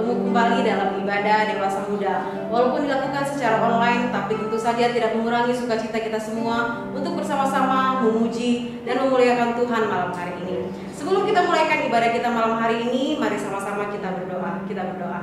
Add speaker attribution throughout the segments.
Speaker 1: bertemu kembali dalam ibadah dewasa muda. Walaupun dilakukan secara online, tapi tentu saja tidak mengurangi sukacita kita semua untuk bersama-sama memuji dan memuliakan Tuhan malam hari ini. Sebelum kita mulaikan ibadah kita malam hari ini, mari sama-sama kita berdoa.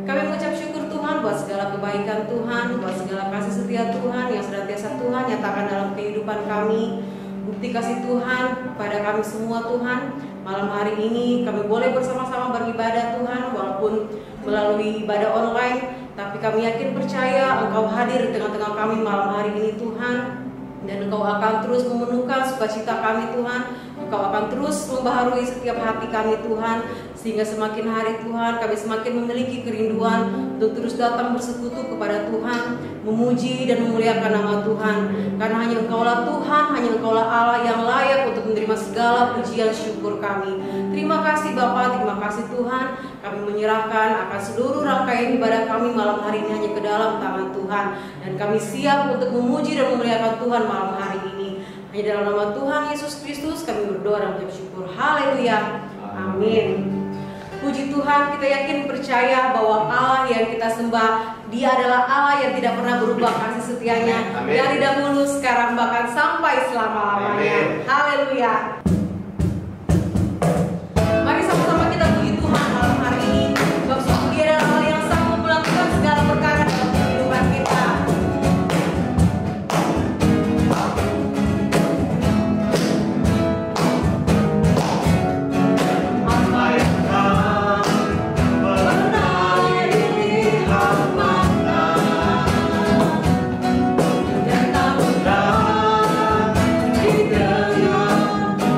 Speaker 1: Kami mengucap syukur Tuhan buat segala kebaikan Tuhan, buat segala kasih setia Tuhan yang senantiasa Tuhan nyatakan dalam kehidupan kami. Bukti kasih Tuhan pada kami semua Tuhan. Malam hari ini kami boleh bersama-sama beribadah Tuhan, walaupun melalui ibadah online, tapi kami yakin percaya Engkau hadir di tengah-tengah kami malam hari ini Tuhan. Dan Engkau akan terus memenuhkan sukacita kami Tuhan. Engkau akan terus membaharui setiap hati kami Tuhan, sehingga semakin hari Tuhan kami semakin memiliki kerinduan untuk terus datang bersekutu kepada Tuhan, memuji dan memuliakan nama Tuhan. Karena hanya Engkaulah Tuhan, hanya Engkaulah Allah yang layak untuk menerima segala pujian syukur kami. Terima kasih Bapa, terima kasih Tuhan. Kami menyerahkan akan seluruh rangkaian ibadah kami malam hari ini hanya ke dalam tangan Tuhan. Dan kami siap untuk memuji dan memuliakan Tuhan malam hari ini. Hanya dalam nama Tuhan Yesus Kristus kami berdoa dan bersyukur. Haleluya. Amin. Puji Tuhan, kita yakin percaya bahwa Allah yang kita sembah, Dia adalah Allah yang tidak pernah berubah kasih setianya.
Speaker 2: Amin.
Speaker 1: Dari dahulu, sekarang, bahkan sampai selama-lamanya. Haleluya. Mari sama-sama kita puji Tuhan malam hari ini. Sebab sungguh Dia adalah Allah yang sanggup melakukan segala perkara dalam kehidupan kita.
Speaker 2: Di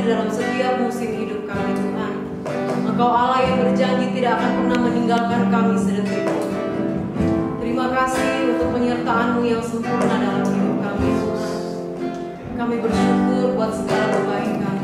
Speaker 1: hadir dalam setiap musim hidup kami Tuhan. Engkau Allah yang berjanji tidak akan pernah meninggalkan kami sedetik pun. Terima kasih untuk penyertaan-Mu yang sempurna dalam hidup kami Tuhan. Kami bersyukur buat segala kebaikan.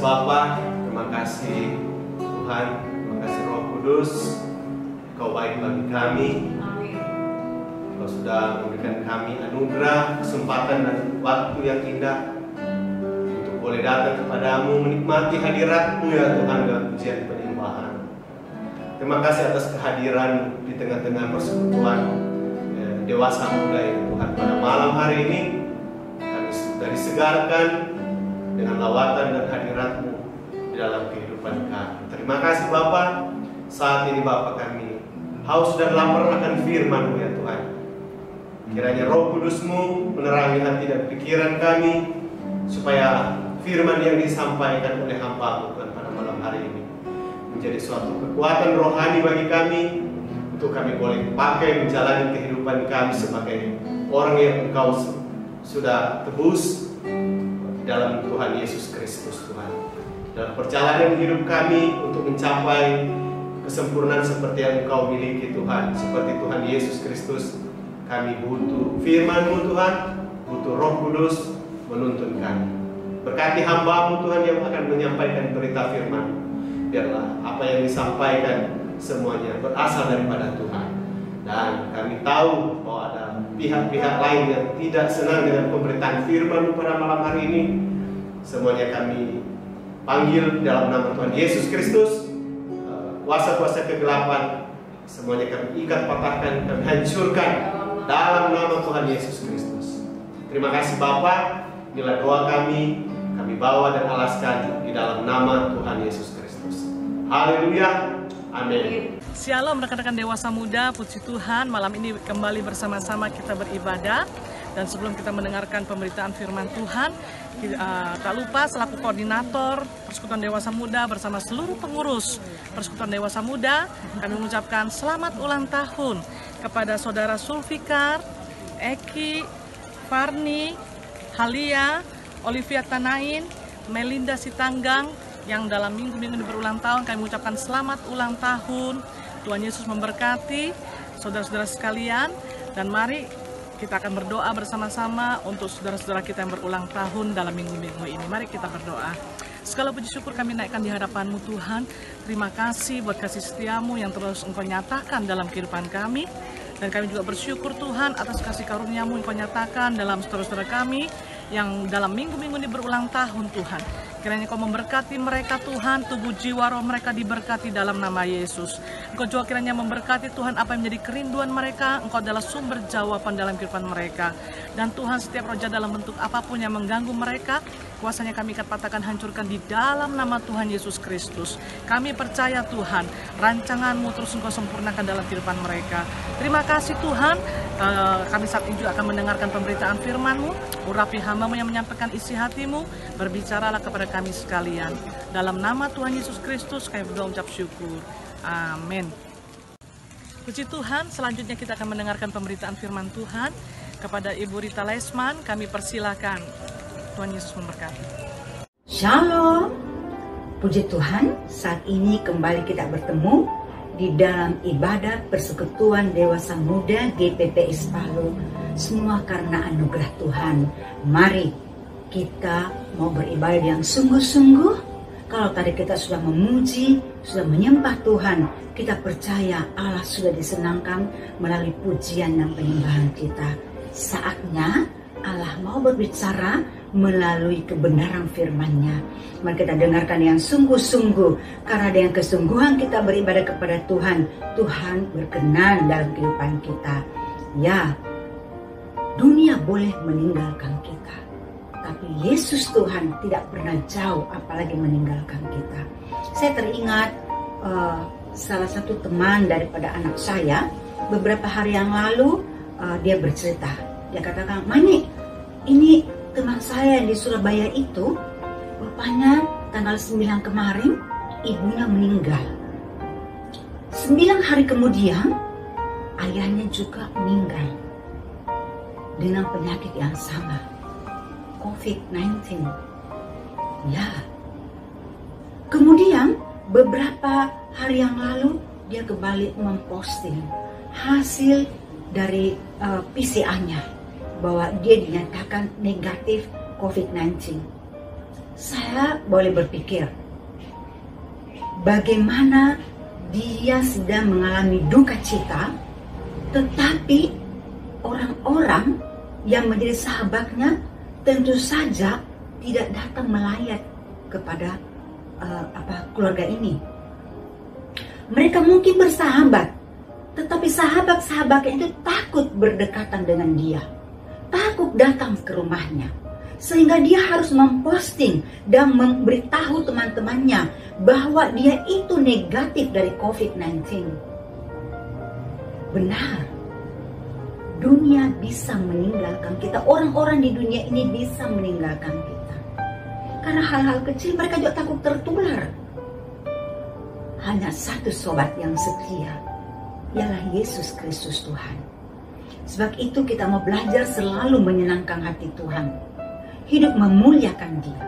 Speaker 2: Bapa, terima kasih Tuhan, terima kasih Roh Kudus, Kau baik bagi kami.
Speaker 1: Amin.
Speaker 2: Kau sudah memberikan kami anugerah, kesempatan dan waktu yang indah untuk boleh datang kepadamu, menikmati hadirat-Mu ya Tuhan dalam pujian penyembahan. Terima kasih atas kehadiran di tengah-tengah persekutuan dewasa muda ya Tuhan. Pada malam hari ini kami sudah disegarkan dengan lawatan dan hadirat-Mu di dalam kehidupan kami. Terima kasih Bapa. Saat ini Bapa kami haus dan lapar akan firman-Mu ya Tuhan. Kiranya Roh Kudus-Mu menerangi hati dan pikiran kami, supaya firman yang disampaikan oleh hamba Tuhan pada malam hari ini menjadi suatu kekuatan rohani bagi kami, untuk kami boleh pakai menjalani kehidupan kami sebagai orang yang Engkau sudah tebus dalam Tuhan Yesus Kristus. Tuhan, dalam perjalanan hidup kami untuk mencapai kesempurnaan seperti yang Engkau miliki Tuhan, seperti Tuhan Yesus Kristus, kami butuh firman-Mu Tuhan, butuh Roh Kudus menuntun kami. Berkati hamba-Mu Tuhan yang akan menyampaikan berita firman. Biarlah apa yang disampaikan semuanya berasal daripada Tuhan. Dan kami tahu bahwa ada pihak-pihak lain yang tidak senang dengan pemberitaan firman-Mu pada malam hari ini. Semuanya kami panggil dalam nama Tuhan Yesus Kristus. Kuasa-kuasa kegelapan semuanya kami ikat, patahkan, kami hancurkan dalam nama Tuhan Yesus Kristus. Terima kasih Bapa. Inilah doa kami bawa dan alaskan di dalam nama Tuhan Yesus Kristus. Haleluya. Amin.
Speaker 3: Shalom rekan-rekan dewasa muda, puji Tuhan, malam ini kembali bersama-sama kita beribadah. Dan sebelum kita mendengarkan pemberitaan firman Tuhan, tak lupa selaku koordinator Persekutuan Dewasa Muda bersama seluruh pengurus Persekutuan Dewasa Muda, kami mengucapkan selamat ulang tahun kepada saudara Sulfikar, Eki, Farni, Halia, Olivia Tanain, Melinda Sitanggang, yang dalam minggu-minggu ini berulang tahun. Kami mengucapkan selamat ulang tahun. Tuhan Yesus memberkati saudara-saudara sekalian. Dan mari kita akan berdoa bersama-sama untuk saudara-saudara kita yang berulang tahun dalam minggu-minggu ini. Mari kita berdoa. Segala puji syukur kami naikkan di hadapan-Mu Tuhan. Terima kasih buat kasih setia-Mu yang terus Engkau nyatakan dalam kehidupan kami. Dan kami juga bersyukur Tuhan atas kasih karunia-Mu yang Engkau nyatakan dalam saudara-saudara kami yang dalam minggu-minggu ini berulang tahun Tuhan. Kiranya Engkau memberkati mereka Tuhan, tubuh jiwa roh mereka diberkati dalam nama Yesus. Engkau juga kiranya memberkati Tuhan apa yang menjadi kerinduan mereka. Engkau adalah sumber jawaban dalam kehidupan mereka. Dan Tuhan, setiap roh jahat dalam bentuk apapun yang mengganggu mereka, kuasanya kami ikat, patahkan, hancurkan di dalam nama Tuhan Yesus Kristus. Kami percaya Tuhan, rancangan-Mu terus Engkau sempurnakan dalam kehidupan mereka. Terima kasih Tuhan. Kami saat ini juga akan mendengarkan pemberitaan firman-Mu. Urapi hamba-Mu yang menyampaikan isi hati-Mu. Berbicaralah kepada kami sekalian. Dalam nama Tuhan Yesus Kristus kami berdoa ucap syukur. Amin. Puji Tuhan, selanjutnya kita akan mendengarkan pemberitaan firman Tuhan. Kepada Ibu Rita Lesman, kami persilakan. Tuhan Yesus memberkati.
Speaker 4: Shalom. Puji Tuhan, saat ini kembali kita bertemu di dalam ibadah Persekutuan Dewasa Muda GPPS Palu. Semua karena anugerah Tuhan. Mari kita mau beribadah yang sungguh-sungguh. Kalau tadi kita sudah memuji, sudah menyembah Tuhan, kita percaya Allah sudah disenangkan melalui pujian dan penyembahan kita. Saatnya Allah mau berbicara melalui kebenaran firman-Nya. Mari kita dengarkan yang sungguh-sungguh, karena dengan kesungguhan kita beribadah kepada Tuhan, Tuhan berkenan dalam kehidupan kita. Ya, dunia boleh meninggalkan kita, tapi Yesus Tuhan tidak pernah jauh, apalagi meninggalkan kita. Saya teringat salah satu teman daripada anak saya, beberapa hari yang lalu dia bercerita. Dia katakan, Mani, ini teman saya yang di Surabaya itu, rupanya tanggal 9 kemarin ibunya meninggal. 9 hari kemudian ayahnya juga meninggal dengan penyakit yang sama, COVID-19. Ya. Kemudian beberapa hari yang lalu dia kembali memposting hasil dari PCR-nya bahwa dia dinyatakan negatif COVID-19. Saya boleh berpikir bagaimana dia sedang mengalami duka cita, tetapi orang-orang yang menjadi sahabatnya tentu saja tidak datang melayat kepada keluarga ini. Mereka mungkin bersahabat, tetapi sahabat-sahabatnya itu takut berdekatan dengan dia, takut datang ke rumahnya, sehingga dia harus memposting dan memberitahu teman-temannya bahwa dia itu negatif dari COVID-19. Benar, dunia bisa meninggalkan kita, orang-orang di dunia ini bisa meninggalkan kita. Karena hal-hal kecil mereka juga takut tertular. Hanya satu sobat yang setia, ialah Yesus Kristus Tuhan. Sebab itu kita mau belajar selalu menyenangkan hati Tuhan. Hidup memuliakan Dia.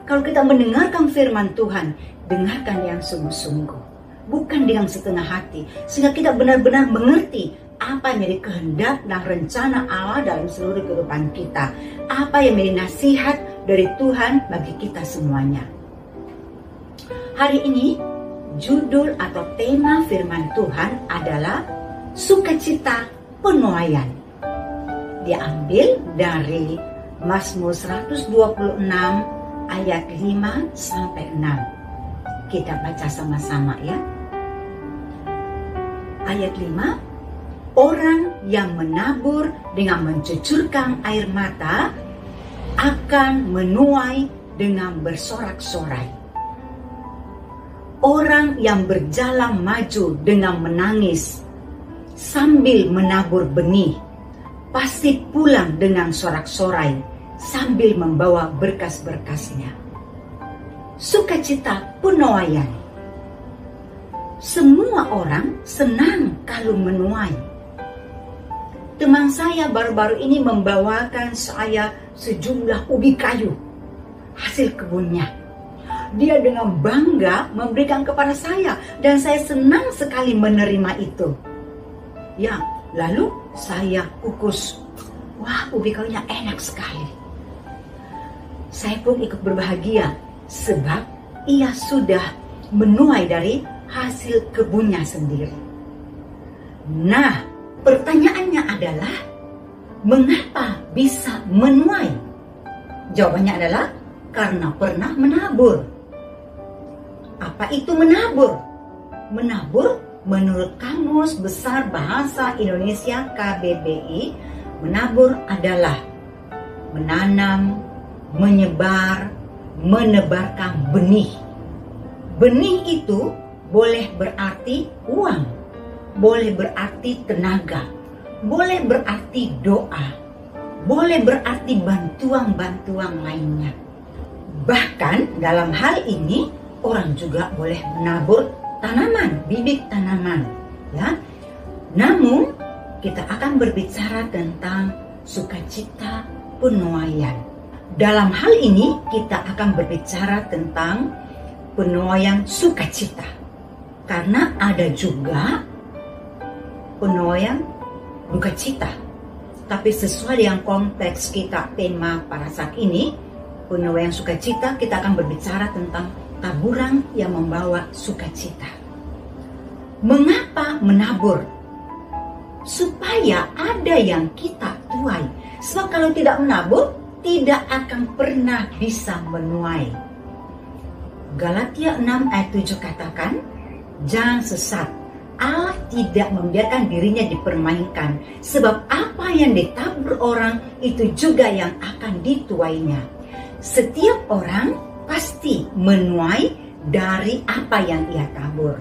Speaker 4: Kalau kita mendengarkan firman Tuhan, dengarkan yang sungguh-sungguh. Bukan dengan setengah hati. Sehingga kita benar-benar mengerti apa yang menjadi kehendak dan rencana Allah dalam seluruh kehidupan kita. Apa yang menjadi nasihat dari Tuhan bagi kita semuanya. Hari ini, judul atau tema firman Tuhan adalah sukacita penuaian. Diambil dari Mazmur 126 ayat 5 sampai 6. Kita baca sama-sama ya. Ayat 5, orang yang menabur dengan mencucurkan air mata akan menuai dengan bersorak-sorai. Orang yang berjalan maju dengan menangis sambil menabur benih, pasti pulang dengan sorak-sorai sambil membawa berkas-berkasnya. Sukacita penuaian. Semua orang senang kalau menuai. Teman saya baru-baru ini membawakan saya sejumlah ubi kayu hasil kebunnya. Dia dengan bangga memberikan kepada saya dan saya senang sekali menerima itu. Ya, lalu saya kukus. Wah, ubi kayunya enak sekali. Saya pun ikut berbahagia sebab ia sudah menuai dari hasil kebunnya sendiri. Nah, pertanyaannya adalah, mengapa bisa menuai? Jawabannya adalah karena pernah menabur. Apa itu menabur? Menabur menurut Kamus Besar Bahasa Indonesia KBBI, menabur adalah menanam, menyebar, menebarkan benih. Benih itu boleh berarti uang, boleh berarti tenaga, boleh berarti doa, boleh berarti bantuan-bantuan lainnya. Bahkan dalam hal ini orang juga boleh menabur tanaman, bibit tanaman, ya. Namun kita akan berbicara tentang sukacita penuaian. Dalam hal ini kita akan berbicara tentang penuaian sukacita. Karena ada juga penuaian duka cita. Tapi sesuai dengan konteks kita, tema pada saat ini, penuaian sukacita, kita akan berbicara tentang taburan yang membawa sukacita. Mengapa menabur? Supaya ada yang kita tuai. Sebab kalau tidak menabur, tidak akan pernah bisa menuai. Galatia 6 ayat 7 katakan, jangan sesat. Allah tidak membiarkan dirinya dipermainkan. Sebab apa yang ditabur orang, itu juga yang akan dituainya. Setiap orang pasti menuai dari apa yang ia tabur.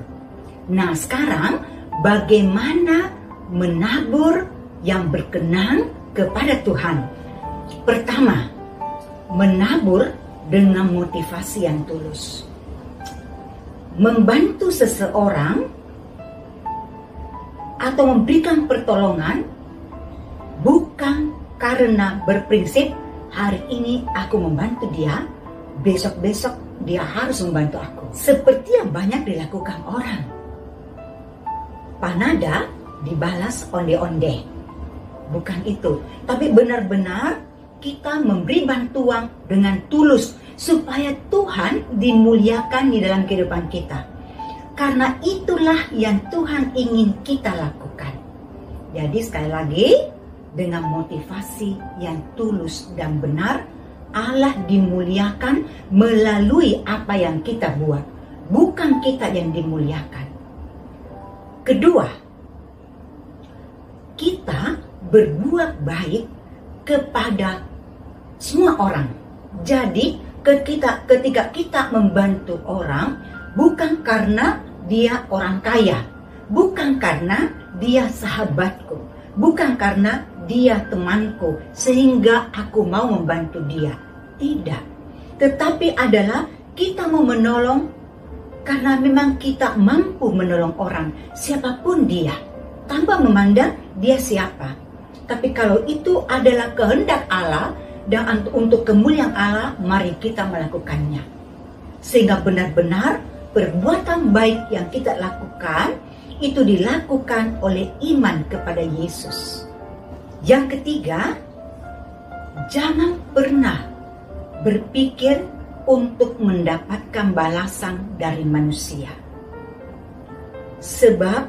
Speaker 4: Nah, sekarang bagaimana menabur yang berkenan kepada Tuhan? Pertama, menabur dengan motivasi yang tulus. Membantu seseorang atau memberikan pertolongan bukan karena berprinsip hari ini aku membantu dia, besok-besok dia harus membantu aku. Seperti yang banyak dilakukan orang. Panada dibalas onde-onde. Bukan itu. Tapi benar-benar kita memberi bantuan dengan tulus supaya Tuhan dimuliakan di dalam kehidupan kita. Karena itulah yang Tuhan ingin kita lakukan. Jadi sekali lagi, dengan motivasi yang tulus dan benar, Allah dimuliakan melalui apa yang kita buat, bukan kita yang dimuliakan. Kedua, kita berbuat baik kepada semua orang. Jadi ketika kita membantu orang, bukan karena dia orang kaya, bukan karena dia sahabatku, bukan karena dia temanku sehingga aku mau membantu dia. Tidak. tetapi adalah kita mau menolong karena memang kita mampu menolong orang, siapapun dia, tanpa memandang dia siapa. Tapi kalau itu adalah kehendak Allah dan untuk kemuliaan Allah, mari kita melakukannya. Sehingga benar-benar perbuatan baik yang kita lakukan itu dilakukan oleh iman kepada Yesus. Yang ketiga, jangan pernah berpikir untuk mendapatkan balasan dari manusia. Sebab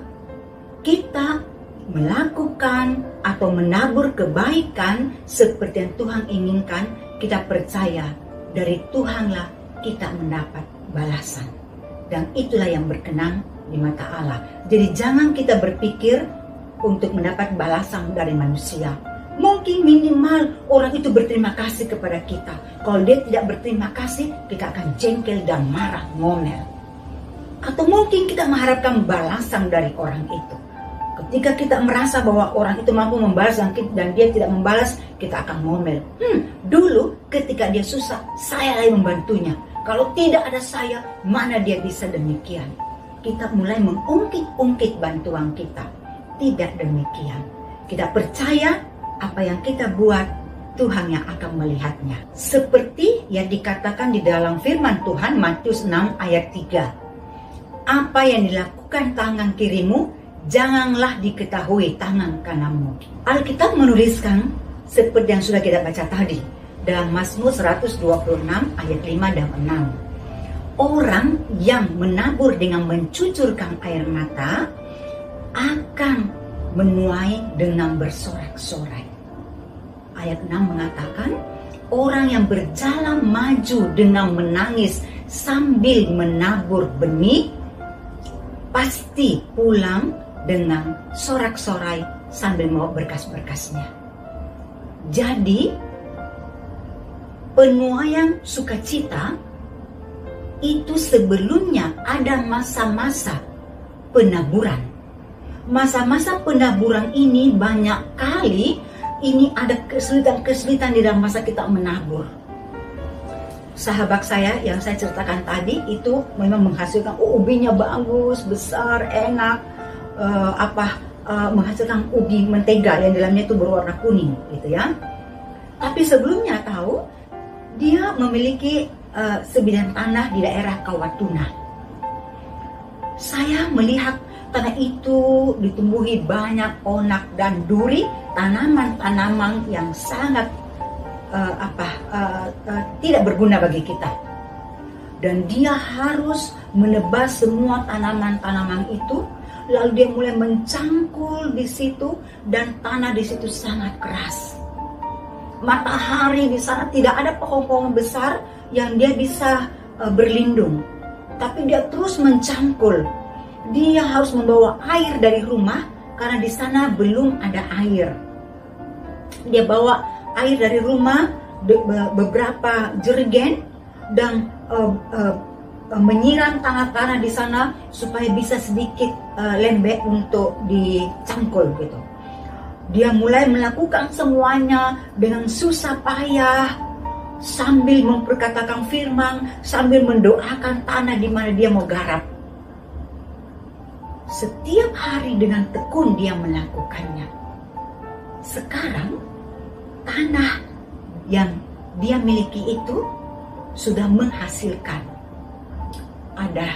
Speaker 4: kita melakukan atau menabur kebaikan seperti yang Tuhan inginkan, kita percaya dari Tuhanlah kita mendapat balasan. Dan itulah yang berkenan di mata Allah. Jadi jangan kita berpikir untuk mendapat balasan dari manusia. Mungkin minimal orang itu berterima kasih kepada kita. Kalau dia tidak berterima kasih, kita akan jengkel dan marah, ngomel. Atau mungkin kita mengharapkan balasan dari orang itu. Ketika kita merasa bahwa orang itu mampu membalas dan dia tidak membalas, kita akan ngomel. Dulu ketika dia susah, saya yang membantunya. Kalau tidak ada saya, mana dia bisa demikian? Kita mulai mengungkit-ungkit bantuan kita. Tidak demikian. Kita percaya apa yang kita buat, Tuhan yang akan melihatnya. Seperti yang dikatakan di dalam firman Tuhan, Matius 6 ayat 3. Apa yang dilakukan tangan kirimu, janganlah diketahui tangan kananmu. Alkitab menuliskan seperti yang sudah kita baca tadi dalam Mazmur 126 ayat 5 dan 6. Orang yang menabur dengan mencucurkan air mata akan menuai dengan bersorak-sorai. Ayat 6 mengatakan, orang yang berjalan maju dengan menangis sambil menabur benih pasti pulang dengan sorak-sorai sambil membawa berkas-berkasnya. Jadi penuaian sukacita itu sebelumnya ada masa-masa penaburan. Masa-masa penaburan ini banyak kali ini ada kesulitan-kesulitan di dalam masa kita menabur. Sahabat saya yang saya ceritakan tadi itu memang menghasilkan ubinya bagus, besar, enak, menghasilkan ubi mentega yang dalamnya itu berwarna kuning gitu ya. Tapi sebelumnya tahu dia memiliki sebidang tanah di daerah Kawatuna. Saya melihat tanah itu ditumbuhi banyak onak dan duri, tanaman-tanaman yang sangat tidak berguna bagi kita. Dan dia harus menebas semua tanaman-tanaman itu, lalu dia mulai mencangkul di situ dan tanah di situ sangat keras. Matahari di sana tidak ada pohon-pohon besar yang dia bisa berlindung, tapi dia terus mencangkul. Dia harus membawa air dari rumah karena di sana belum ada air. Dia bawa air dari rumah beberapa jerigen dan menyiram tanah-tanah di sana supaya bisa sedikit lembek untuk dicangkul gitu. Dia mulai melakukan semuanya dengan susah payah sambil memperkatakan firman, sambil mendoakan tanah di mana dia mau garap. Setiap hari dengan tekun dia melakukannya. Sekarang tanah yang dia miliki itu sudah menghasilkan. Ada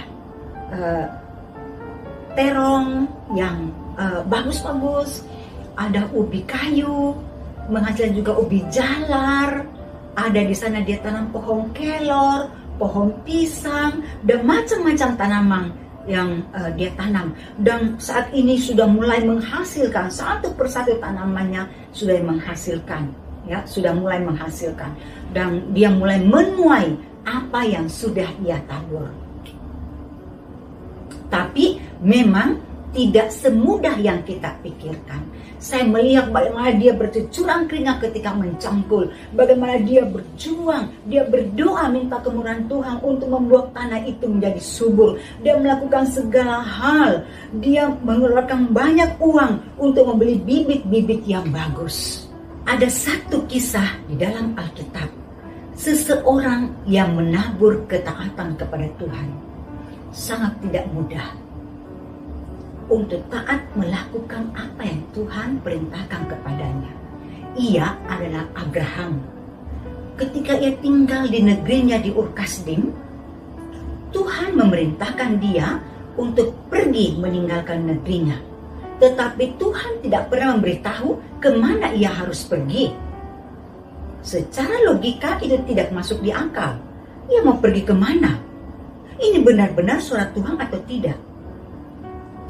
Speaker 4: terong yang bagus-bagus, ada ubi kayu, menghasilkan juga ubi jalar. Ada di sana dia tanam pohon kelor, pohon pisang, dan macam-macam tanaman yang dia tanam. Dan saat ini sudah mulai menghasilkan satu persatu tanamannya, sudah menghasilkan, ya, sudah mulai menghasilkan. Dan dia mulai menuai apa yang sudah ia tabur. Tapi memang tidak semudah yang kita pikirkan. Saya melihat bagaimana dia bercucuran keringat ketika mencangkul, bagaimana dia berjuang, dia berdoa minta kemurahan Tuhan untuk membuat tanah itu menjadi subur. Dia melakukan segala hal, dia mengeluarkan banyak uang untuk membeli bibit-bibit yang bagus. Ada satu kisah di dalam Alkitab, seseorang yang menabur ketaatan kepada Tuhan sangat tidak mudah untuk taat melakukan apa yang Tuhan perintahkan kepadanya. Ia adalah Abraham. Ketika ia tinggal di negerinya di Ur Kasdim, Tuhan memerintahkan dia untuk pergi meninggalkan negerinya. Tetapi Tuhan tidak pernah memberitahu kemana ia harus pergi. Secara logika itu tidak masuk di akal. Ia mau pergi kemana? Ini benar-benar suara Tuhan atau tidak?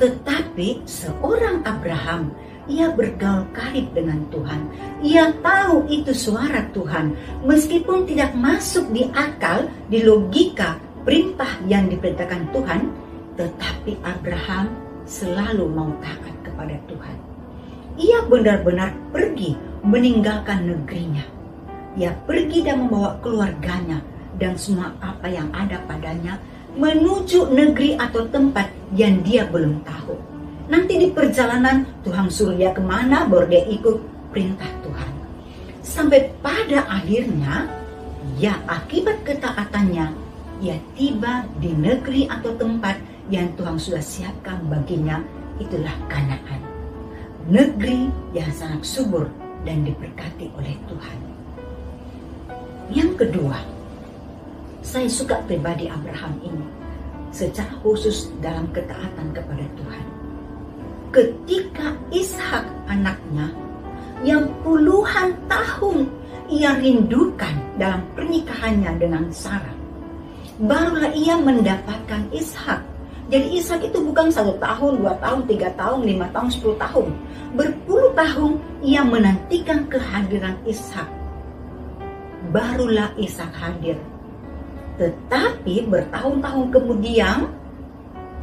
Speaker 4: Tetapi seorang Abraham, ia bergaul karib dengan Tuhan. Ia tahu itu suara Tuhan. Meskipun tidak masuk di akal, di logika perintah yang diperintahkan Tuhan, tetapi Abraham selalu mau taat kepada Tuhan. Ia benar-benar pergi meninggalkan negerinya. Ia pergi dan membawa keluarganya dan semua apa yang ada padanya menuju negeri atau tempat yang dia belum tahu. Nanti di perjalanan Tuhan suruh dia kemana, baru dia ikut perintah Tuhan. Sampai pada akhirnya, ya akibat ketaatannya, ia tiba di negeri atau tempat yang Tuhan sudah siapkan baginya, itulah Kanaan. Negeri yang sangat subur dan diberkati oleh Tuhan. Yang kedua, saya suka pribadi Abraham ini, secara khusus dalam ketaatan kepada Tuhan. Ketika Ishak anaknya, yang puluhan tahun ia rindukan dalam pernikahannya dengan Sarah, barulah ia mendapatkan Ishak. Jadi Ishak itu bukan 1 tahun, 2 tahun, 3 tahun, 5 tahun, 10 tahun. Berpuluh tahun ia menantikan kehadiran Ishak. Barulah Ishak hadir. Tetapi bertahun-tahun kemudian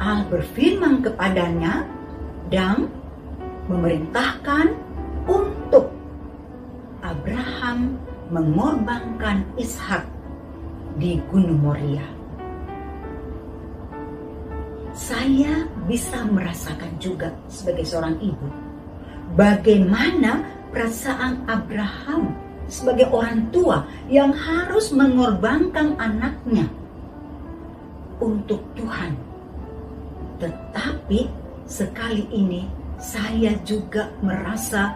Speaker 4: Allah berfirman kepadanya dan memerintahkan untuk Abraham mengorbankan Ishak di Gunung Moria. Saya bisa merasakan juga sebagai seorang ibu bagaimana perasaan Abraham sebagai orang tua yang harus mengorbankan anaknya untuk Tuhan. Tetapi sekali ini saya juga merasa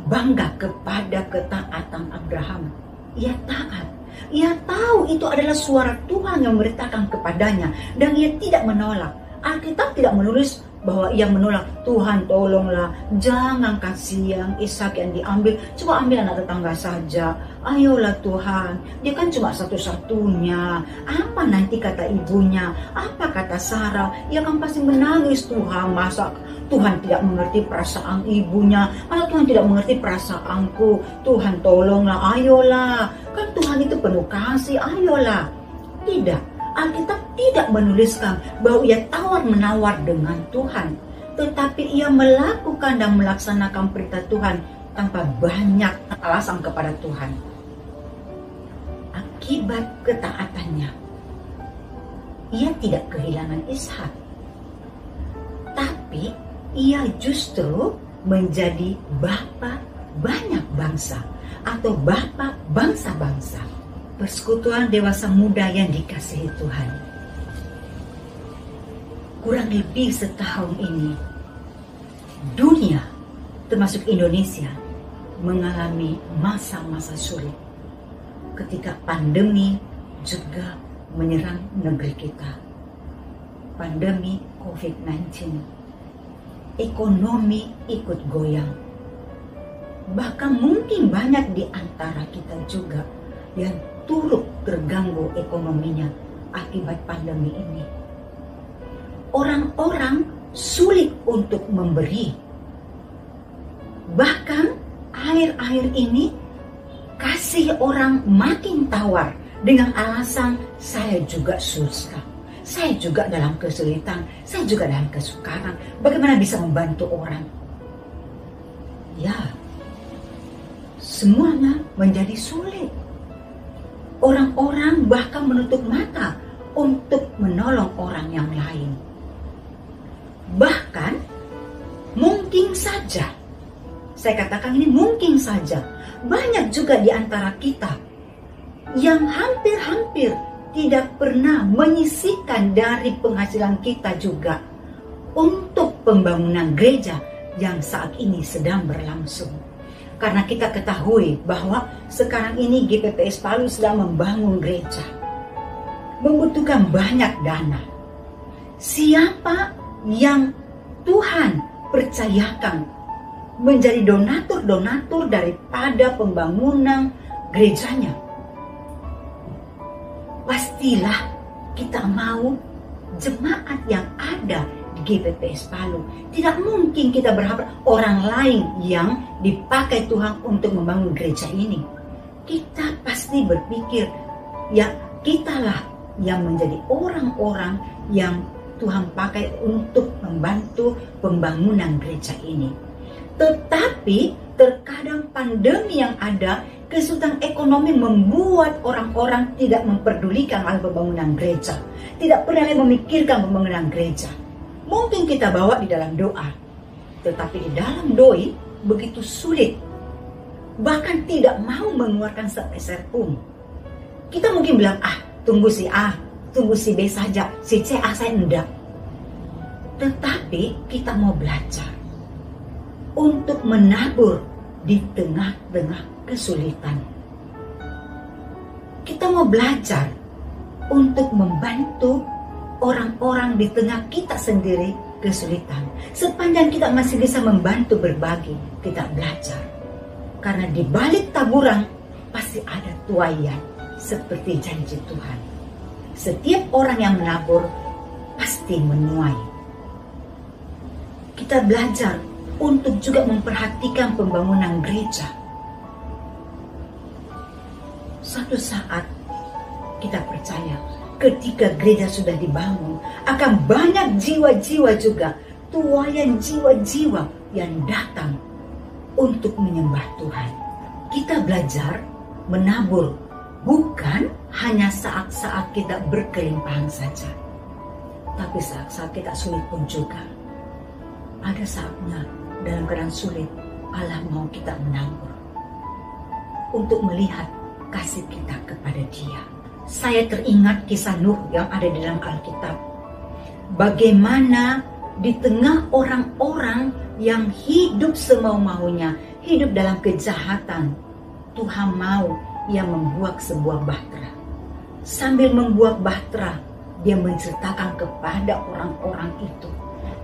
Speaker 4: bangga kepada ketaatan Abraham. Ia taat. Ia tahu itu adalah suara Tuhan yang memberitakan kepadanya dan ia tidak menolak. Alkitab tidak menulis bahwa ia menolak. Tuhan tolonglah, jangan kasihan Ishak yang diambil, coba ambil anak tetangga saja. Ayolah Tuhan, dia kan cuma satu-satunya. Apa nanti kata ibunya, apa kata Sarah? Ia kan pasti menangis. Tuhan, masa Tuhan tidak mengerti perasaan ibunya? Masa Tuhan tidak mengerti perasaanku? Tuhan tolonglah, ayolah. Kan Tuhan itu penuh kasih, ayolah. Tidak. Alkitab tidak menuliskan bahwa ia tawar-menawar dengan Tuhan. Tetapi ia melakukan dan melaksanakan perintah Tuhan tanpa banyak alasan kepada Tuhan. Akibat ketaatannya, ia tidak kehilangan Ishak. Tapi ia justru menjadi bapa banyak bangsa atau bapa bangsa-bangsa. Persekutuan dewasa muda yang dikasihi Tuhan. Kurang lebih setahun ini, dunia termasuk Indonesia mengalami masa-masa sulit ketika pandemi juga menyerang negeri kita. Pandemi COVID-19, ekonomi ikut goyang. Bahkan mungkin banyak di antara kita juga yang turut terganggu ekonominya akibat pandemi ini. Orang-orang sulit untuk memberi. Bahkan akhir-akhir ini kasih orang makin tawar dengan alasan saya juga susah, saya juga dalam kesulitan, saya juga dalam kesukaran. Bagaimana bisa membantu orang? Ya, semuanya menjadi sulit. Orang-orang bahkan menutup mata untuk menolong orang yang lain. Bahkan mungkin saja saya katakan ini mungkin saja banyak juga di antara kita yang hampir-hampir tidak pernah menyisihkan dari penghasilan kita juga untuk pembangunan gereja yang saat ini sedang berlangsung. Karena kita ketahui bahwa sekarang ini GPPS Palu sedang membangun gereja, membutuhkan banyak dana. Siapa yang Tuhan percayakan menjadi donatur-donatur daripada pembangunan gerejanya, pastilah kita mau jemaat yang ada di GPPS Palu. Tidak mungkin kita berharap orang lain yang dipakai Tuhan untuk membangun gereja ini. Kita pasti berpikir, ya kitalah yang menjadi orang-orang yang Tuhan pakai untuk membantu pembangunan gereja ini. Tetapi terkadang pandemi yang ada, kesulitan ekonomi membuat orang-orang tidak memperdulikan hal pembangunan gereja, tidak pernah memikirkan pembangunan gereja. Mungkin kita bawa di dalam doa, tetapi di dalam doi begitu sulit, bahkan tidak mau mengeluarkan sepeser pun. Kita mungkin bilang, tunggu si A, tunggu si B saja, si C, saya enggak. Tetapi kita mau belajar untuk menabur di tengah-tengah kesulitan. Kita mau belajar untuk membantu orang-orang di tengah kita sendiri kesulitan. Sepanjang kita masih bisa membantu berbagi, kita belajar. Karena di balik taburan pasti ada tuaian, seperti janji Tuhan. Setiap orang yang menabur pasti menuai. Kita belajar untuk juga memperhatikan pembangunan gereja. Suatu saat kita percaya ketika gereja sudah dibangun, akan banyak jiwa-jiwa juga, tuaian jiwa-jiwa yang datang untuk menyembah Tuhan. Kita belajar menabur, bukan hanya saat-saat kita berkelimpahan saja, tapi saat-saat kita sulit pun juga. Ada saatnya dalam keadaan sulit, Allah mau kita menabur untuk melihat kasih kita kepada Dia. Saya teringat kisah Nuh yang ada di dalam Alkitab. Bagaimana di tengah orang-orang yang hidup semau-maunya, hidup dalam kejahatan, Tuhan mau Ia membuat sebuah bahtera. Sambil membuat bahtera, Dia menceritakan kepada orang-orang itu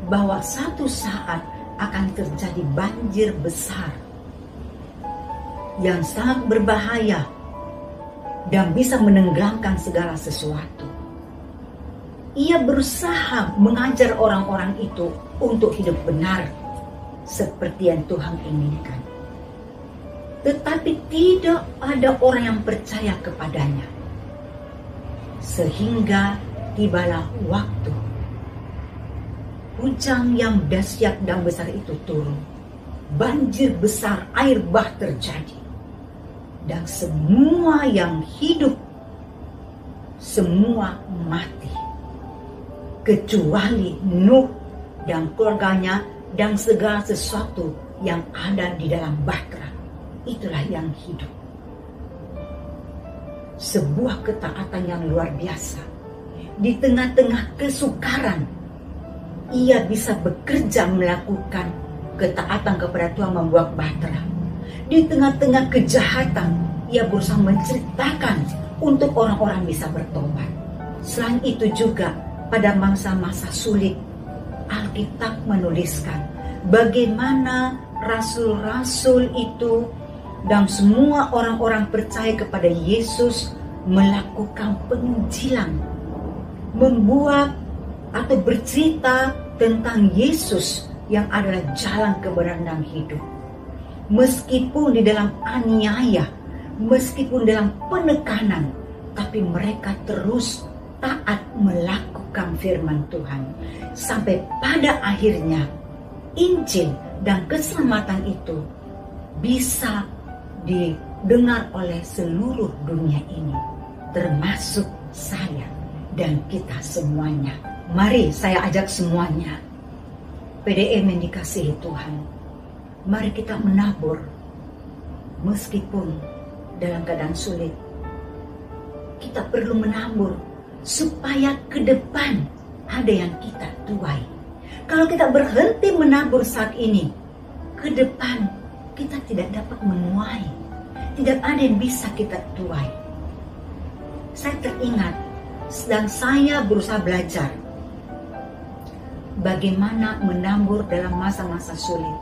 Speaker 4: bahwa satu saat akan terjadi banjir besar yang sangat berbahaya dan bisa menenggelamkan segala sesuatu. Ia berusaha mengajar orang-orang itu untuk hidup benar seperti yang Tuhan inginkan. Tetapi tidak ada orang yang percaya kepadanya. Sehingga tibalah waktu hujan yang dahsyat dan besar itu turun. Banjir besar, air bah terjadi. Dan semua yang hidup, semua mati. Kecuali Nuh dan keluarganya dan segala sesuatu yang ada di dalam bahtera. Itulah yang hidup. Sebuah ketaatan yang luar biasa. Di tengah-tengah kesukaran, ia bisa bekerja melakukan ketaatan kepada Tuhan, membuat bahtera. Di tengah-tengah kejahatan, ia berusaha menceritakan untuk orang-orang bisa bertobat. Selain itu juga, pada masa-masa sulit, Alkitab menuliskan bagaimana rasul-rasul itu dan semua orang-orang percaya kepada Yesus melakukan penginjilan, membuat atau bercerita tentang Yesus yang adalah jalan kebenaran dan hidup. Meskipun di dalam aniaya, meskipun dalam penekanan, tapi mereka terus taat melakukan firman Tuhan. Sampai pada akhirnya Injil dan keselamatan itu bisa didengar oleh seluruh dunia ini, termasuk saya dan kita semuanya. Mari saya ajak semuanya, PDM yang dikasihi Tuhan, mari kita menabur meskipun dalam keadaan sulit. Kita perlu menabur supaya ke depan ada yang kita tuai. Kalau kita berhenti menabur saat ini, ke depan kita tidak dapat menuai. Tidak ada yang bisa kita tuai. Saya teringat, sedang saya berusaha belajar bagaimana menabur dalam masa-masa sulit.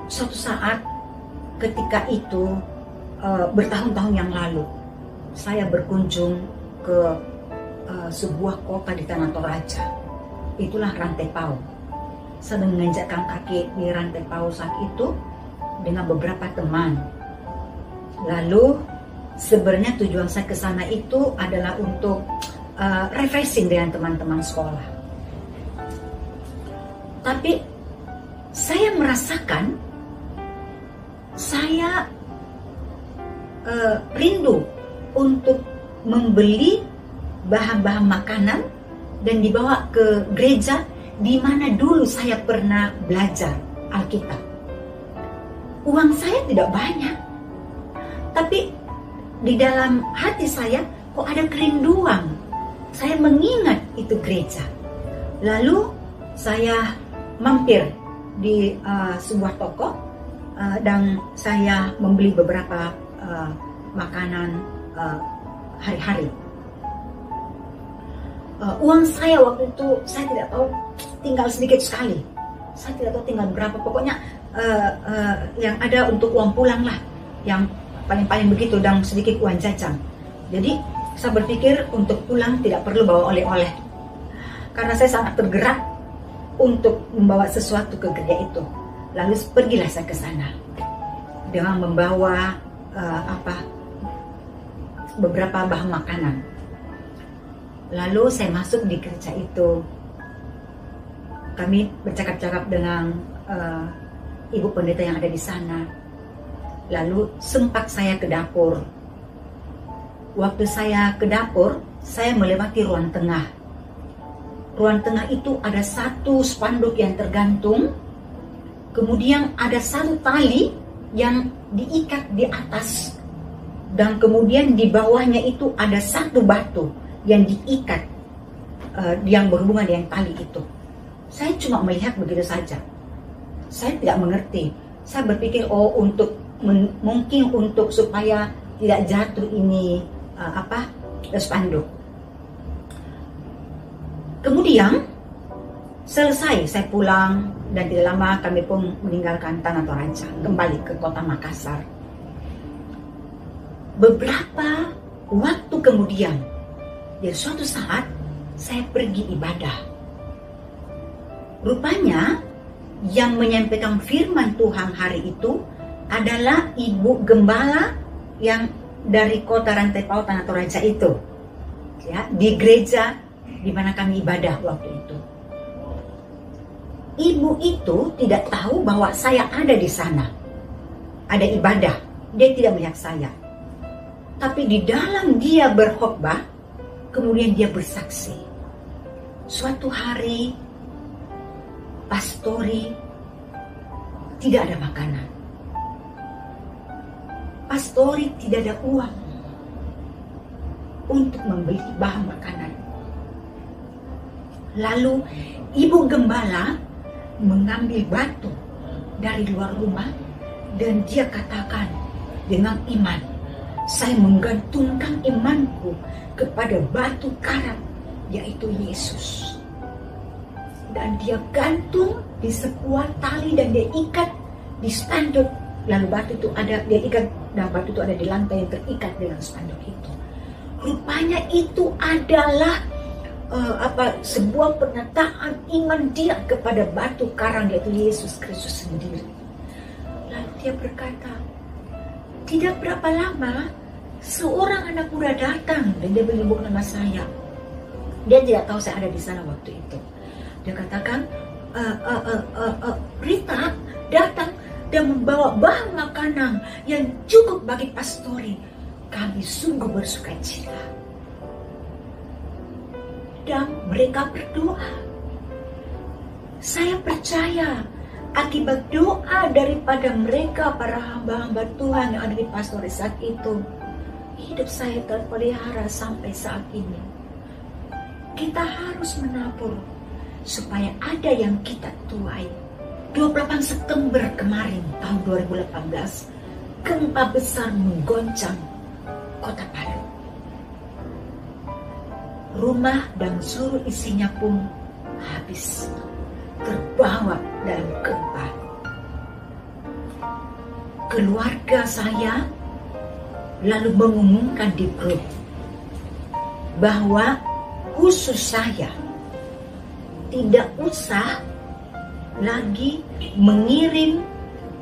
Speaker 4: Suatu saat ketika itu, bertahun-tahun yang lalu, saya berkunjung ke sebuah kota di Tanah Toraja. Itulah Rantai Pau. Saya menginjakkan kaki di Rantai Pau saat itu dengan beberapa teman. Lalu sebenarnya tujuan saya ke sana itu adalah untuk refreshing dengan teman-teman sekolah. Tapi saya merasakan saya rindu untuk membeli bahan-bahan makanan dan dibawa ke gereja di mana dulu saya pernah belajar Alkitab. Uang saya tidak banyak, tapi di dalam hati saya kok ada kerinduan. Saya mengingat itu gereja. Lalu saya mampir di sebuah toko dan saya membeli beberapa makanan hari-hari. Uang saya waktu itu saya tidak tahu, tinggal sedikit sekali. Saya tidak tahu tinggal berapa. Pokoknya yang ada untuk uang pulang lah, yang paling-paling begitu, dan sedikit uang jajan. Jadi saya berpikir untuk pulang tidak perlu bawa oleh-oleh, karena saya sangat tergerak untuk membawa sesuatu ke gereja itu. Lalu pergilah saya ke sana dengan membawa beberapa bahan makanan. Lalu saya masuk di gereja itu. Kami bercakap-cakap dengan ibu pendeta yang ada di sana. Lalu sempat saya ke dapur. Waktu saya ke dapur, saya melewati ruang tengah. Ruang tengah itu ada satu spanduk yang tergantung. Kemudian ada satu tali yang diikat di atas. Dan kemudian di bawahnya itu ada satu batu yang diikat, yang berhubungan dengan tali itu. Saya cuma melihat begitu saja. Saya tidak mengerti. Saya berpikir, mungkin untuk supaya tidak jatuh ini spanduk. Kemudian selesai saya pulang, dan tidak lama kami pun meninggalkan Tanah Toraja, kembali ke kota Makassar. Beberapa waktu kemudian, di suatu saat saya pergi ibadah. Rupanya yang menyampaikan firman Tuhan hari itu adalah ibu gembala yang dari kota Rantai Pau Tanah Toraja itu, ya, di gereja di mana kami ibadah waktu itu. Ibu itu tidak tahu bahwa saya ada di sana, ada ibadah. Dia tidak melihat saya. Tapi di dalam dia berkhotbah, kemudian dia bersaksi. Suatu hari, pastori tidak ada makanan. Pastori tidak ada uang untuk membeli bahan makanan. Lalu ibu gembala mengambil batu dari luar rumah dan dia katakan dengan iman, saya menggantungkan imanku kepada batu karang, yaitu Yesus. Dan dia gantung di sebuah tali dan dia ikat di spanduk. Lalu batu itu ada, dia ikat, dan batu itu ada di lantai yang terikat dengan spanduk itu. Rupanya itu adalah sebuah pernyataan iman dia kepada batu karang, yaitu Yesus Kristus sendiri. Lalu dia berkata, tidak berapa lama seorang anak muda datang dan dia menyebut nama saya. Dia tidak tahu saya ada di sana waktu itu. Dia katakan, Rita datang dan membawa bahan makanan yang cukup bagi pastori. Kami sungguh bersukacita. Dan mereka berdoa. Saya percaya akibat doa daripada mereka, para hamba-hamba Tuhan yang ada di Pastoris saat itu, hidup saya terpelihara sampai saat ini. Kita harus menabur supaya ada yang kita tuai. 28 September kemarin tahun 2018, gempa besar menggoncang Kota Palu. Rumah dan seluruh isinya pun habis, terbawa dalam gempa. Keluarga saya lalu mengumumkan di grup bahwa khusus saya tidak usah lagi mengirim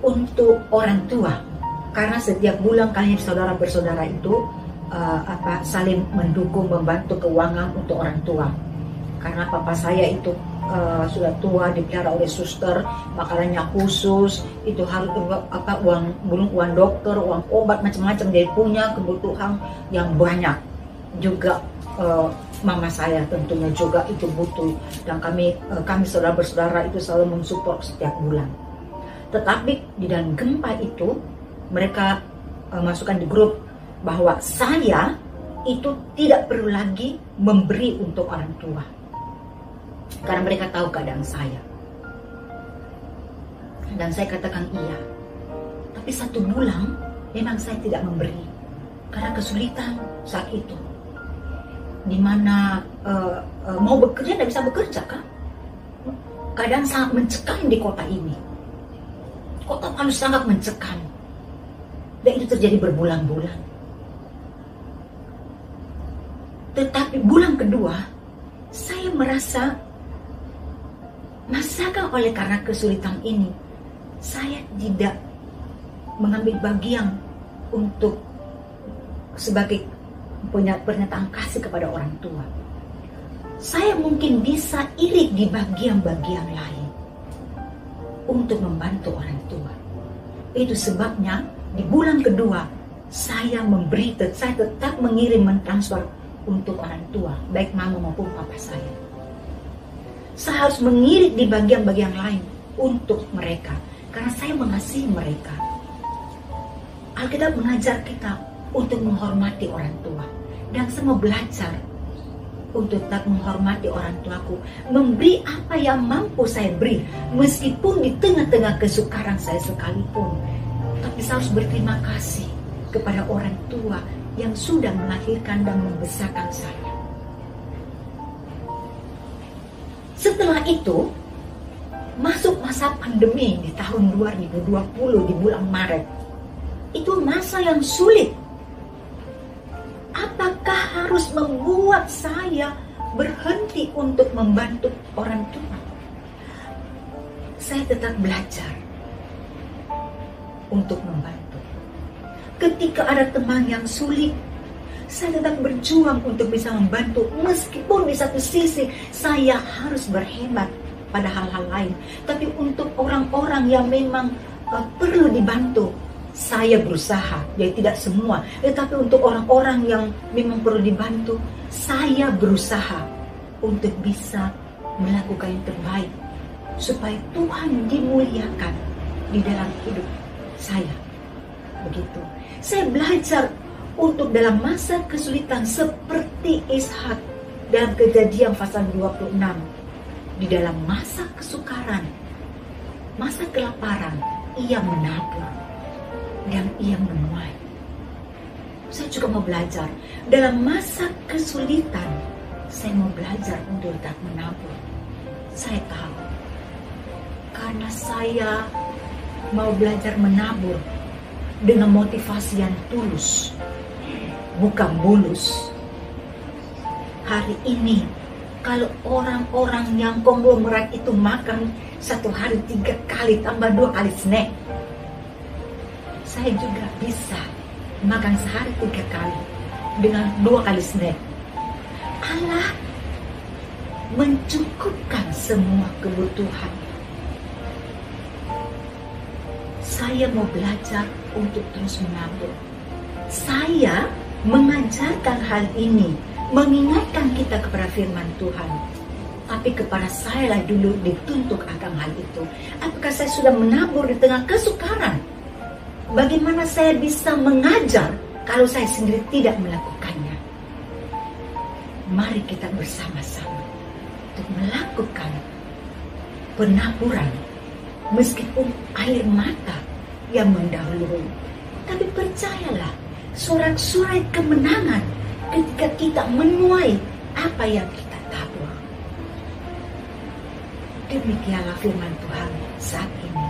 Speaker 4: untuk orang tua, karena setiap bulan kalian saudara bersaudara itu saling mendukung, membantu keuangan untuk orang tua. Karena papa saya itu sudah tua, dipelihara oleh suster, makanannya khusus, itu harus uang dokter, uang obat macam-macam, dia punya kebutuhan yang banyak. Juga mama saya tentunya juga itu butuh, dan kami saudara bersaudara itu selalu mensupport setiap bulan. Tetapi di dalam gempa itu mereka masukkan di grup bahwa saya itu tidak perlu lagi memberi untuk orang tua, karena mereka tahu keadaan saya. Dan saya katakan iya. Tapi 1 bulan memang saya tidak memberi karena kesulitan saat itu, dimana mau bekerja tidak bisa bekerja kan. Keadaan sangat mencekam di kota ini. Kota Palu sangat mencekam, dan itu terjadi berbulan-bulan. Tetapi bulan kedua saya merasa, masakah oleh karena kesulitan ini saya tidak mengambil bagian untuk sebagai punya pernyataan kasih kepada orang tua. Saya mungkin bisa irit di bagian-bagian lain untuk membantu orang tua. Itu sebabnya di bulan kedua saya tetap mengirim, mentransfer untuk orang tua, baik mama maupun papa saya. Saya harus mengirit di bagian-bagian lain untuk mereka, karena saya mengasihi mereka. Alkitab mengajar kita untuk menghormati orang tua, dan saya mau belajar untuk tetap menghormati orang tuaku, memberi apa yang mampu saya beri, meskipun di tengah-tengah kesukaran saya sekalipun. Tapi saya harus berterima kasih kepada orang tua yang sudah melahirkan dan membesarkan saya. Setelah itu, masuk masa pandemi di tahun 2020 di bulan Maret. Itu masa yang sulit. Apakah harus membuat saya berhenti untuk membantu orang tua? Saya tetap belajar untuk membantu. Ketika ada teman yang sulit, saya tetap berjuang untuk bisa membantu. Meskipun di satu sisi saya harus berhemat pada hal-hal lain, tapi untuk orang-orang yang memang perlu dibantu, saya berusaha. Jadi tidak semua, tetapi untuk orang-orang yang memang perlu dibantu, saya berusaha untuk bisa melakukan yang terbaik supaya Tuhan dimuliakan di dalam hidup saya. Begitu. Saya belajar untuk dalam masa kesulitan seperti Ishak dalam Kejadian pasal 26. Di dalam masa kesukaran, masa kelaparan, ia menabur dan ia menuai. Saya juga mau belajar dalam masa kesulitan, saya mau belajar untuk tetap menabur. Saya tahu, karena saya mau belajar menabur dengan motivasi yang tulus, bukan mulus. Hari ini, kalau orang-orang yang konglomerat itu makan 1 hari 3 kali tambah 2 kali snack, saya juga bisa makan sehari 3 kali dengan 2 kali snack. Allah mencukupkan semua kebutuhan. Saya mau belajar untuk terus menabur. Saya mengajarkan hal ini, mengingatkan kita kepada firman Tuhan. Tapi kepada saya lah dulu dituntut akan hal itu. Apakah saya sudah menabur di tengah kesukaran? Bagaimana saya bisa mengajar kalau saya sendiri tidak melakukannya? Mari kita bersama-sama untuk melakukan penaburan, meskipun air mata yang mendahului. Tapi percayalah, sorak-sorai kemenangan ketika kita menuai apa yang kita tabur. Demikianlah firman Tuhan saat ini.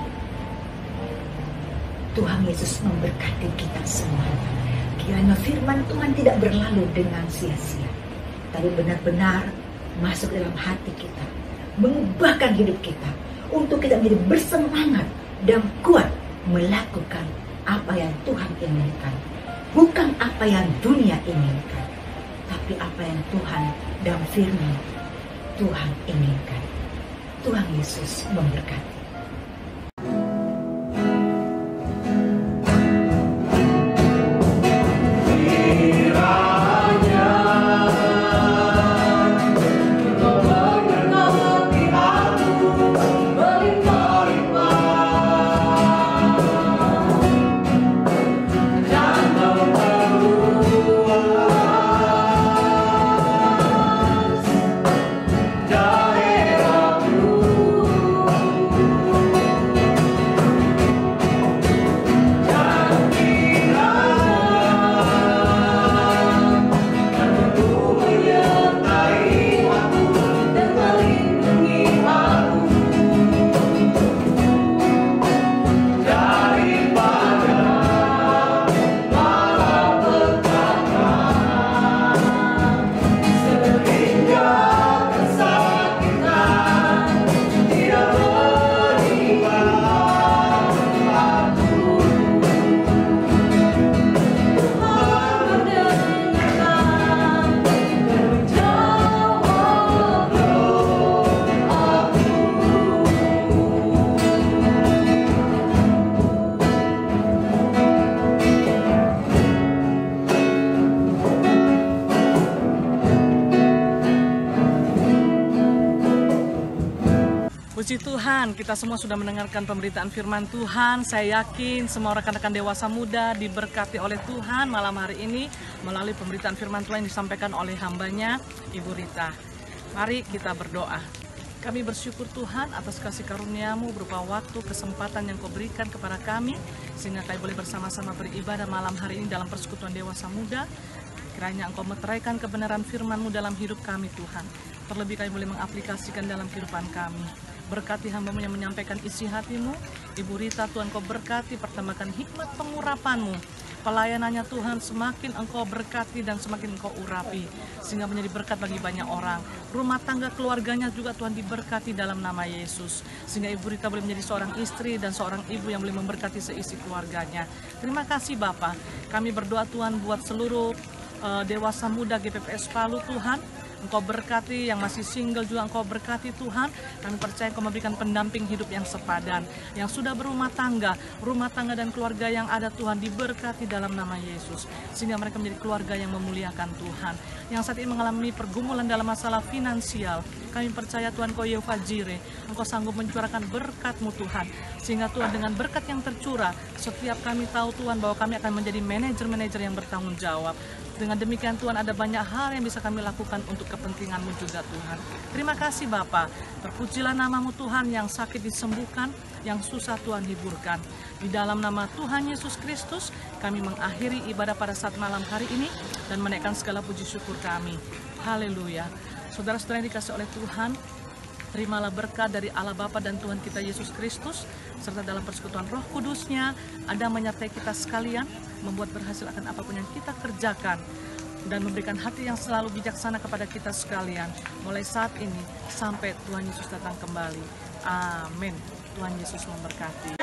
Speaker 4: Tuhan Yesus memberkati kita semua. Kiranya firman Tuhan tidak berlalu dengan sia-sia, tapi benar-benar masuk dalam hati kita, mengubahkan hidup kita, untuk kita menjadi bersemangat dan kuat melakukan apa yang Tuhan inginkan. Bukan apa yang dunia inginkan, tapi apa yang Tuhan dan firman Tuhan inginkan. Tuhan Yesus memberkati.
Speaker 3: Puji Tuhan, kita semua sudah mendengarkan pemberitaan firman Tuhan. Saya yakin semua rekan-rekan dewasa muda diberkati oleh Tuhan malam hari ini melalui pemberitaan firman Tuhan yang disampaikan oleh hambanya, Ibu Rita. Mari kita berdoa. Kami bersyukur Tuhan atas kasih karunia-Mu berupa waktu, kesempatan yang Kau berikan kepada kami, sehingga kami boleh bersama-sama beribadah malam hari ini dalam persekutuan dewasa muda. Kiranya Engkau meteraikan kebenaran firman-Mu dalam hidup kami Tuhan. Terlebih kami boleh mengaplikasikan dalam kehidupan kami. Berkati hamba-Mu yang menyampaikan isi hati-Mu. Ibu Rita, Tuhan Kau berkati, pertambakan hikmat pengurapan-Mu. Pelayanannya Tuhan semakin Engkau berkati dan semakin Engkau urapi, sehingga menjadi berkat bagi banyak orang. Rumah tangga keluarganya juga Tuhan diberkati dalam nama Yesus, sehingga Ibu Rita boleh menjadi seorang istri dan seorang ibu yang boleh memberkati seisi keluarganya. Terima kasih Bapa. Kami berdoa Tuhan buat seluruh dewasa muda GPPS Palu Tuhan. Engkau berkati yang masih single juga, Engkau berkati Tuhan. Kami percaya Engkau memberikan pendamping hidup yang sepadan. Yang sudah berumah tangga dan keluarga yang ada Tuhan diberkati dalam nama Yesus, sehingga mereka menjadi keluarga yang memuliakan Tuhan. Yang saat ini mengalami pergumulan dalam masalah finansial, kami percaya Tuhan Kau Yehova Jireh, Engkau sanggup mencurahkan berkat-Mu Tuhan, sehingga Tuhan dengan berkat yang tercurah, setiap kami tahu Tuhan bahwa kami akan menjadi manajer-manajer yang bertanggung jawab. Dengan demikian Tuhan, ada banyak hal yang bisa kami lakukan untuk kepentingan-Mu juga Tuhan. Terima kasih Bapa. Terpujilah nama-Mu Tuhan, yang sakit disembuhkan, yang susah Tuhan hiburkan. Di dalam nama Tuhan Yesus Kristus, kami mengakhiri ibadah pada saat malam hari ini dan menaikkan segala puji syukur kami. Haleluya. Saudara-saudara yang dikasih oleh Tuhan, terimalah berkat dari Allah Bapa dan Tuhan kita Yesus Kristus, serta dalam persekutuan Roh Kudus-Nya ada menyertai kita sekalian, membuat berhasil akan apapun yang kita kerjakan, dan memberikan hati yang selalu bijaksana kepada kita sekalian, mulai saat ini sampai Tuhan Yesus datang kembali. Amin. Tuhan Yesus memberkati.